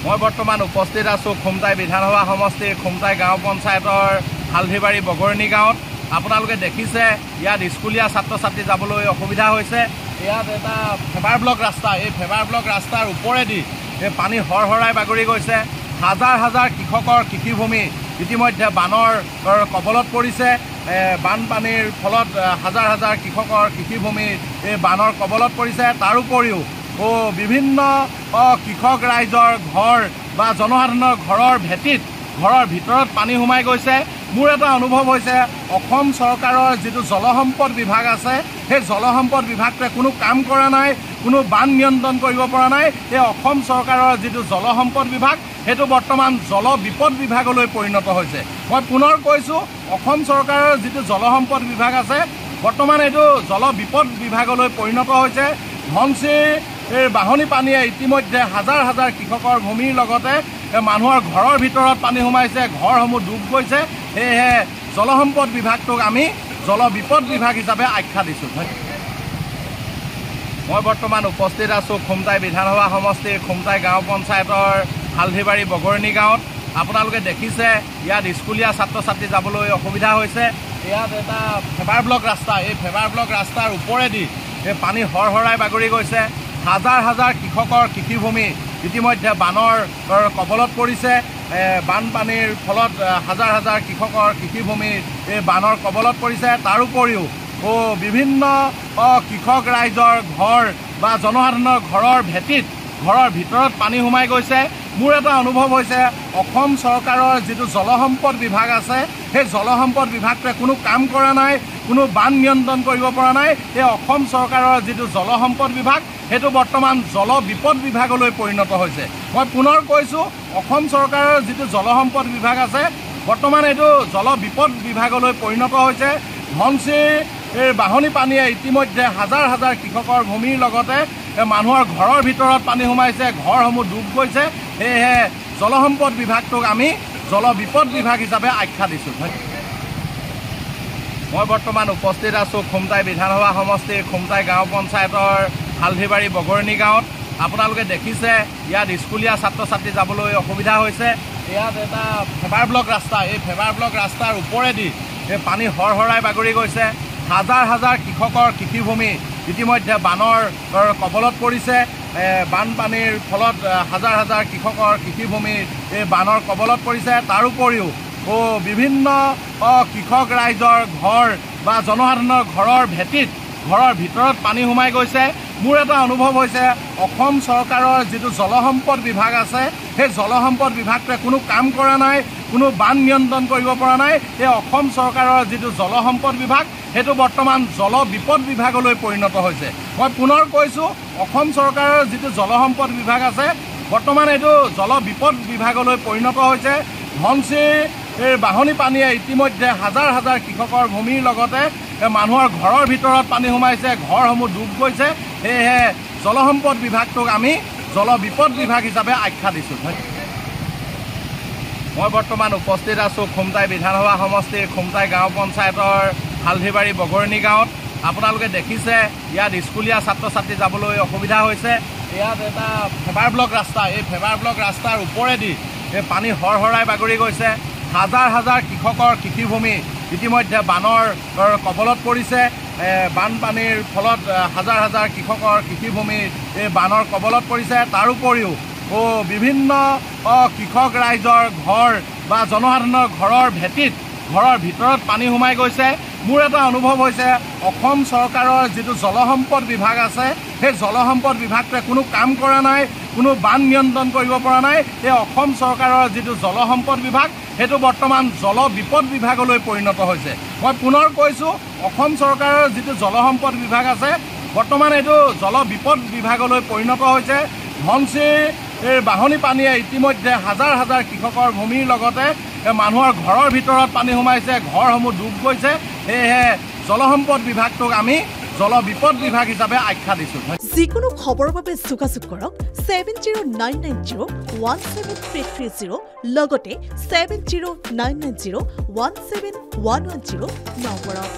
মই বৰ্তমান উপস্থিত আছোঁ খুমটাই বিধানসভা সমষ্টিৰ খুমটাই গাঁও পঞ্চায়তৰ হালধিবাৰী বগৰণী গাঁৱত। আপোনালোকে দেখিছে ইয়াত স্কুলীয়া ছাত্ৰ ছাত্ৰী যাবলৈ অসুবিধা হৈছে। ইয়াত এটা ফেবাৰ ব্লক ৰাস্তা, এই ফেবাৰ ব্লক ৰাস্তাৰ ওপৰেদি এই পানী হৰহৰাই বাগৰি গৈছে। হাজাৰ হাজাৰ কৃষকৰ কৃষিভূমি ইতিমধ্যে বানৰ কবলত পৰিছে। বানপানীৰ ফলত হাজাৰ হাজাৰ কৃষকৰ কৃষিভূমি এই বানৰ কবলত পৰিছে। তাৰোপৰিও বিভিন্ন কৃষক ৰাইজৰ ঘৰ বা জনসাধাৰণৰ ঘৰৰ ভেটিত ঘৰৰ ভিতৰত পানী সোমাই গৈছে। মোৰ এটা অনুভৱ হৈছে অসম চৰকাৰৰ যিটো জলসম্পদ বিভাগ আছে, সেই জলসম্পদ বিভাগটোৱে কোনো কাম কৰা নাই, কোনো বান নিয়ন্ত্ৰণ কৰিব পৰা নাই। এই অসম চৰকাৰৰ যিটো জলসম্পদ বিভাগ সেইটো বৰ্তমান জল বিপদ বিভাগলৈ পৰিণত হৈছে। মই পুনৰ কৈছোঁ, অসম চৰকাৰৰ যিটো জলসম্পদ বিভাগ আছে বৰ্তমান এইটো জল বিপদ বিভাগলৈ পৰিণত হৈছে। ধনশিৰ বাঢ়নী পানীয়ে ইতিমধ্যে হাজাৰ হাজাৰ কৃষকৰ ভূমিৰ লগতে মানুহৰ ঘৰৰ ভিতৰত পানী সোমাইছে, ঘৰসমূহ ডুব গৈছে। সেয়েহে জলসম্পদ বিভাগটোক আমি জল বিপদ বিভাগ হিচাপে আখ্যা দিছোঁ। মই বৰ্তমান উপস্থিত আছোঁ খুমটাই বিধানসভা সমষ্টিৰ খুমটাই গাঁও পঞ্চায়তৰ হালধিবাৰী বগৰণী গাঁৱত। আপোনালোকে দেখিছে ইয়াত স্কুলীয়া ছাত্ৰ ছাত্ৰী যাবলৈ অসুবিধা হৈছে। ইয়াত এটা ফেবাৰ ব্লক ৰাস্তা, এই ফেবাৰ ব্লক ৰাস্তাৰ ওপৰেদি এই পানী হৰহৰাই বাগৰি গৈছে। হাজাৰ হাজাৰ কৃষকৰ কৃষিভূমি ইতিমধ্যে বানৰ কবলত পৰিছে। বানপানীৰ ফলত হাজাৰ হাজাৰ কৃষকৰ কৃষিভূমি এই বানৰ কবলত পৰিছে। তাৰোপৰিও বিভিন্ন কৃষক ৰাইজৰ ঘৰ বা জনসাধাৰণৰ ঘৰৰ ভেটিত ঘৰৰ ভিতৰত পানী সোমাই গৈছে। মোৰ এটা অনুভৱ হৈছে অসম চৰকাৰৰ যিটো জলসম্পদ বিভাগ আছে, সেই জলসম্পদ বিভাগটোৱে কোনো কাম কৰা নাই, কোনো বান নিয়ন্ত্ৰণ কৰিব পৰা নাই। এই অসম চৰকাৰৰ যিটো জলসম্পদ বিভাগ সেইটো বৰ্তমান জল বিপদ বিভাগলৈ পৰিণত হৈছে। মই পুনৰ কৈছোঁ, অসম চৰকাৰৰ যিটো জলসম্পদ বিভাগ আছে বৰ্তমান এইটো জল বিপদ বিভাগলৈ পৰিণত হৈছে। ধনশিৰ বাঢ়নী পানীয়ে ইতিমধ্যে হাজাৰ হাজাৰ কৃষকৰ ভূমিৰ লগতে মানুহৰ ঘৰৰ ভিতৰত পানী সোমাইছে, ঘৰসমূহ ডুব গৈছে। সেয়েহে জলসম্পদ বিভাগটোক আমি জল বিপদ বিভাগ হিচাপে আখ্যা দিছোঁ। মই বৰ্তমান উপস্থিত আছোঁ খুমটাই বিধানসভা সমষ্টিৰ খুমটাই গাঁও পঞ্চায়তৰ হালধিবাৰী বগৰণী গাঁৱত। আপোনালোকে দেখিছে ইয়াত স্কুলীয়া ছাত্ৰ ছাত্ৰী যাবলৈ অসুবিধা হৈছে। ইয়াত এটা ফেবাৰ ব্লক ৰাস্তা, এই ফেবাৰ ব্লক ৰাস্তাৰ ওপৰেদি এই পানী হৰহৰাই বাগৰি গৈছে। হাজাৰ হাজাৰ কৃষকৰ কৃষিভূমি ইতিমধ্যে বানৰ কবলত পৰিছে। বানপানীৰ ফলত হাজাৰ হাজাৰ কৃষকৰ কৃষিভূমি এই বানৰ কবলত পৰিছে। তাৰোপৰিও বিভিন্ন কৃষক ৰাইজৰ ঘৰ বা জনসাধাৰণৰ ঘৰৰ ভেটিত ঘৰৰ ভিতৰত পানী সোমাই গৈছে। মোৰ এটা অনুভৱ হৈছে অসম চৰকাৰৰ যিটো জলসম্পদ বিভাগ আছে, সেই জলসম্পদ বিভাগটোৱে কোনো কাম কৰা নাই, কোনো বান নিয়ন্ত্ৰণ কৰিব পৰা নাই। এই অসম চৰকাৰৰ যিটো জলসম্পদ বিভাগ সেইটো বৰ্তমান জল বিপদ বিভাগলৈ পৰিণত হৈছে। মই পুনৰ কৈছোঁ, অসম চৰকাৰৰ যিটো জলসম্পদ বিভাগ আছে বৰ্তমান এইটো জল বিপদ বিভাগলৈ পৰিণত হৈছে। ধনশিৰ বাঢ়নী পানীয়ে ইতিমধ্যে হাজাৰ হাজাৰ কৃষকৰ ভূমিৰ লগতে মানুহৰ ঘৰৰ ভিতৰত পানী সোমাইছে, ঘৰসমূহ ডুব গৈছে। সেয়েহে জলসম্পদ বিভাগটোক আমি জল বিপদ বিভাগ হিচাপে আখ্যা দিছোঁ। মই বৰ্তমান উপস্থিত আছোঁ খুমটাই বিধানসভা সমষ্টিৰ খুমটাই গাঁও পঞ্চায়তৰ হালধিবাৰী বগৰণী গাঁৱত। আপোনালোকে দেখিছে ইয়াত স্কুলীয়া ছাত্ৰ ছাত্ৰী যাবলৈ অসুবিধা হৈছে। ইয়াত এটা ফেবাৰ ব্লক ৰাস্তা, এই ফেবাৰ ব্লক ৰাস্তাৰ ওপৰেদি এই পানী হৰহৰাই বাগৰি গৈছে। হাজাৰ হাজাৰ কৃষকৰ কৃষিভূমি ইতিমধ্যে বানৰ কবলত পৰিছে। বানপানীৰ ফলত হাজাৰ হাজাৰ কৃষকৰ কৃষিভূমি এই বানৰ কবলত পৰিছে। তাৰোপৰিও বিভিন্ন কৃষক ৰাইজৰ ঘৰ বা জনসাধাৰণৰ ঘৰৰ ভেটিত ঘৰৰ ভিতৰত পানী সোমাই গৈছে। মোৰ এটা অনুভৱ হৈছে অসম চৰকাৰৰ যিটো জলসম্পদ বিভাগ আছে, সেই জলসম্পদ বিভাগটোৱে কোনো কাম কৰা নাই, কোনো বান নিয়ন্ত্ৰণ কৰিব পৰা নাই। এই অসম চৰকাৰৰ যিটো জলসম্পদ বিভাগ সেইটো বৰ্তমান জল বিপদ বিভাগলৈ পৰিণত হৈছে। মই পুনৰ কৈছোঁ, অসম চৰকাৰৰ যিটো জলসম্পদ বিভাগ আছে বৰ্তমান এইটো জল বিপদ বিভাগলৈ পৰিণত হৈছে। ধনশিৰ বাঢ়নী পানীয়ে ইতিমধ্যে হাজাৰ হাজাৰ কৃষকৰ ভূমিৰ লগতে মানুহৰ ঘৰৰ ভিতৰত পানী সোমাইছে, ঘৰসমূহ ডুব গৈছে। সেয়েহে জলসম্পদ বিভাগটোক আমি জল বিপদ বিভাগ হিচাপে আখ্যা দিছোঁ। যিকোনো খবৰৰ বাবে যোগাযোগ কৰক 7099017330 লগতে 7099017110 নম্বৰত।